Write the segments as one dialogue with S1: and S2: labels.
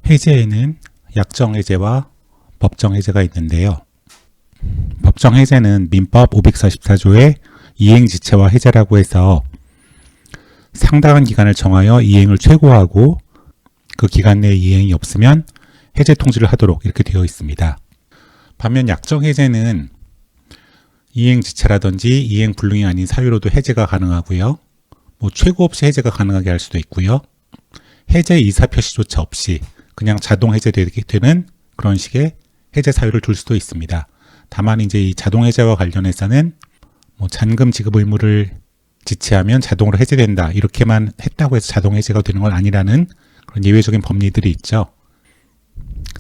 S1: 해제에는 약정 해제와 법정 해제가 있는데요. 법정 해제는 민법 544조의 이행지체와 해제라고 해서 상당한 기간을 정하여 이행을 최고하고 그 기간 내에 이행이 없으면 해제 통지를 하도록 이렇게 되어 있습니다. 반면 약정 해제는 이행지체라든지 이행 불능이 아닌 사유로도 해제가 가능하고요. 최고 없이 해제가 가능하게 할 수도 있고요. 해제 이사표시조차 없이 그냥 자동 해제되는 그런 식의 해제 사유를 둘 수도 있습니다. 다만 이제 이 자동 해제와 관련해서는 잔금 지급 의무를 지체하면 자동으로 해제된다 이렇게만 했다고 해서 자동 해제가 되는 건 아니라는 그런 예외적인 법리들이 있죠.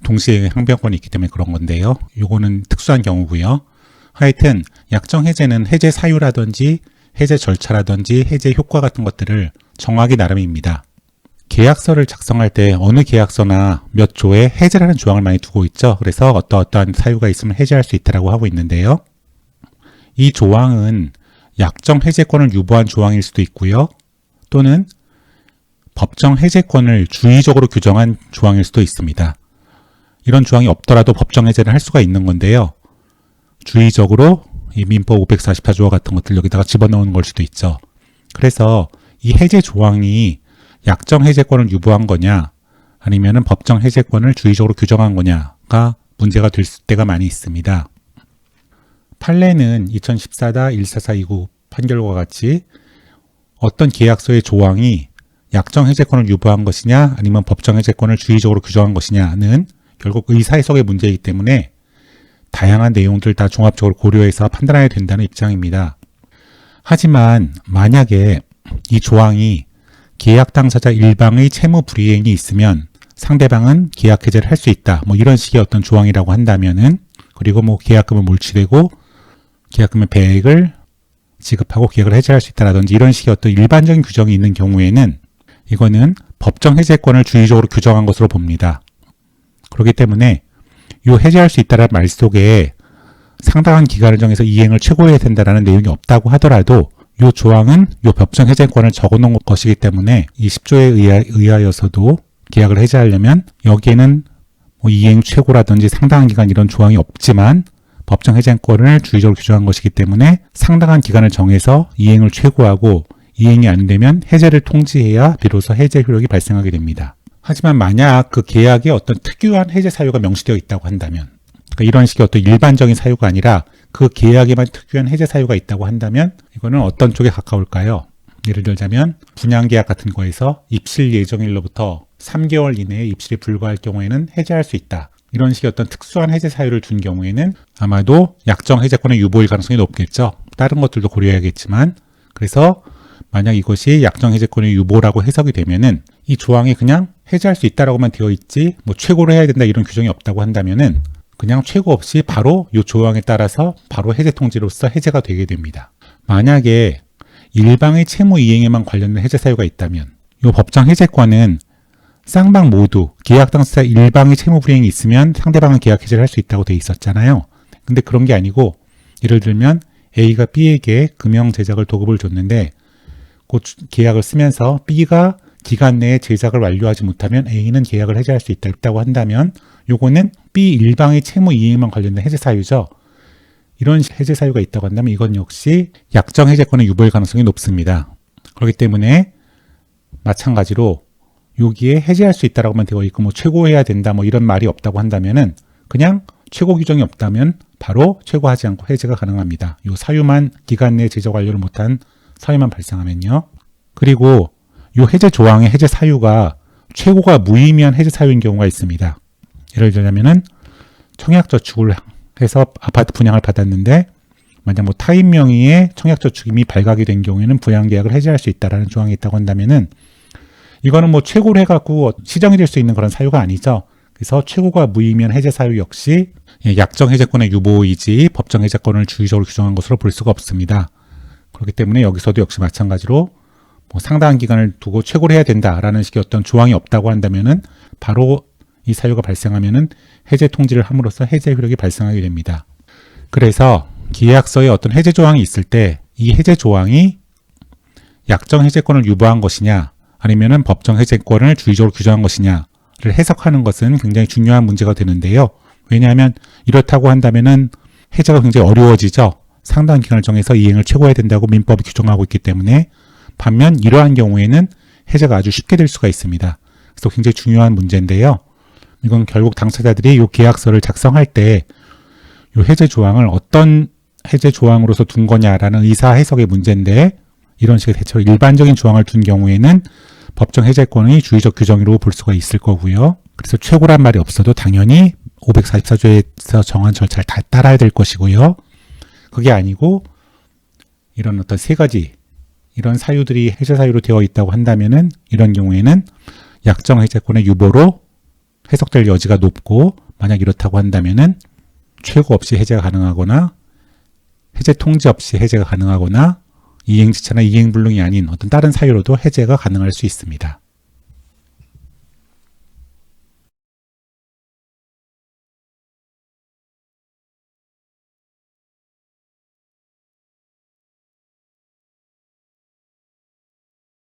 S1: 동시에 항변권이 있기 때문에 그런 건데요. 요거는 특수한 경우고요. 하여튼 약정 해제는 해제 사유라든지 해제 절차라든지 해제 효과 같은 것들을 정하기 나름입니다. 계약서를 작성할 때 어느 계약서나 몇 조에 해제라는 조항을 많이 두고 있죠. 그래서 어떠한 사유가 있으면 해제할 수 있다고 하고 있는데요. 이 조항은 약정 해제권을 유보한 조항일 수도 있고요. 또는 법정 해제권을 주의적으로 규정한 조항일 수도 있습니다. 이런 조항이 없더라도 법정 해제를 할 수가 있는 건데요. 주의적으로 이 민법 544조와 같은 것들 여기다가 집어넣은 걸 수도 있죠. 그래서 이 해제 조항이 약정 해제권을 유보한 거냐 아니면은 법정 해제권을 주의적으로 규정한 거냐가 문제가 될 때가 많이 있습니다. 판례는 2014-14429 판결과 같이 어떤 계약서의 조항이 약정 해제권을 유보한 것이냐 아니면 법정 해제권을 주의적으로 규정한 것이냐는 결국 의사해석의 문제이기 때문에 다양한 내용들 다 종합적으로 고려해서 판단해야 된다는 입장입니다. 하지만 만약에 이 조항이 계약 당사자 일방의 채무 불이행이 있으면 상대방은 계약 해제를 할 수 있다. 이런 식의 어떤 조항이라고 한다면은 그리고 계약금을 몰취되고 계약금의 배액을 지급하고 계약을 해제할 수 있다라든지 이런 식의 어떤 일반적인 규정이 있는 경우에는 이거는 법정 해제권을 주의적으로 규정한 것으로 봅니다. 그렇기 때문에 이 해제할 수 있다는 말 속에 상당한 기간을 정해서 이행을 최고해야 된다는 내용이 없다고 하더라도 이 조항은 이 법정 해제권을 적어놓은 것이기 때문에 이 10조에 의하여서도 계약을 해제하려면 여기에는 이행 최고라든지 상당한 기간 이런 조항이 없지만 법정 해제권을 주의적으로 규정한 것이기 때문에 상당한 기간을 정해서 이행을 최고하고 이행이 안 되면 해제를 통지해야 비로소 해제 효력이 발생하게 됩니다. 하지만 만약 그 계약에 어떤 특유한 해제 사유가 명시되어 있다고 한다면 그러니까 이런 식의 어떤 일반적인 사유가 아니라 그 계약에만 특유한 해제 사유가 있다고 한다면 이거는 어떤 쪽에 가까울까요? 예를 들자면 분양계약 같은 거에서 입실 예정일로부터 3개월 이내에 입실이 불가할 경우에는 해제할 수 있다. 이런 식의 어떤 특수한 해제 사유를 둔 경우에는 아마도 약정 해제권의 유보일 가능성이 높겠죠. 다른 것들도 고려해야겠지만 그래서 만약 이것이 약정 해제권의 유보라고 해석이 되면은 이 조항이 그냥 해제할 수 있다라고만 되어 있지 최고로 해야 된다 이런 규정이 없다고 한다면은 그냥 최고 없이 바로 이 조항에 따라서 바로 해제 통지로서 해제가 되게 됩니다. 만약에 일방의 채무 이행에만 관련된 해제 사유가 있다면 이 법정 해제권은 쌍방 모두 계약 당사자 일방의 채무 불이행이 있으면 상대방은 계약 해제를 할 수 있다고 돼 있었잖아요. 근데 그런 게 아니고 예를 들면 A가 B에게 금형 제작을 도급을 줬는데 그 계약을 쓰면서 B가 기간 내에 제작을 완료하지 못하면 A는 계약을 해제할 수 있다고 한다면 요거는 B 일방의 채무 이행만 관련된 해제 사유죠. 이런 해제 사유가 있다고 한다면 이건 역시 약정 해제권의 유보일 가능성이 높습니다. 그렇기 때문에 마찬가지로 여기에 해제할 수 있다라고만 되어 있고 최고해야 된다 이런 말이 없다고 한다면은 그냥 최고 규정이 없다면 바로 최고하지 않고 해제가 가능합니다. 요 사유만 기간 내에 제작 완료를 못한 사유만 발생하면요. 그리고 요 해제 조항의 해제 사유가 최고가 무의미한 해제 사유인 경우가 있습니다. 예를 들자면은 청약저축을 해서 아파트 분양을 받았는데 만약 타인 명의의 청약저축임이 발각이 된 경우에는 부양계약을 해제할 수 있다라는 조항이 있다고 한다면은 이거는 최고로 해갖고 시정이 될 수 있는 그런 사유가 아니죠. 그래서 최고가 무의미한 해제 사유 역시 약정 해제권의 유보이지 법정 해제권을 주의적으로 규정한 것으로 볼 수가 없습니다. 그렇기 때문에 여기서도 역시 마찬가지로 상당한 기간을 두고 최고로 해야 된다라는 식의 어떤 조항이 없다고 한다면은 바로 이 사유가 발생하면은 해제 통지를 함으로써 해제 효력이 발생하게 됩니다. 그래서 계약서에 어떤 해제 조항이 있을 때 이 해제 조항이 약정 해제권을 유보한 것이냐 아니면은 법정 해제권을 주의적으로 규정한 것이냐 해석하는 것은 굉장히 중요한 문제가 되는데요. 왜냐하면 이렇다고 한다면은 해제가 굉장히 어려워지죠. 상당 기간을 정해서 이행을 최고해야 된다고 민법이 규정하고 있기 때문에, 반면 이러한 경우에는 해제가 아주 쉽게 될 수가 있습니다. 그래서 굉장히 중요한 문제인데요. 이건 결국 당사자들이 이 계약서를 작성할 때 이 해제 조항을 어떤 해제 조항으로서 둔 거냐라는 의사 해석의 문제인데, 이런 식의 대체로 일반적인 조항을 둔 경우에는 법정 해제권의 주의적 규정으로 볼 수가 있을 거고요. 그래서 최고란 말이 없어도 당연히 544조에서 정한 절차를 다 따라야 될 것이고요. 그게 아니고 이런 어떤 세 가지 이런 사유들이 해제 사유로 되어 있다고 한다면은, 이런 경우에는 약정 해제권의 유보로 해석될 여지가 높고, 만약 이렇다고 한다면은 최고 없이 해제가 가능하거나 해제 통지 없이 해제가 가능하거나 이행지차나 이행불능이 아닌 어떤 다른 사유로도 해제가 가능할 수 있습니다.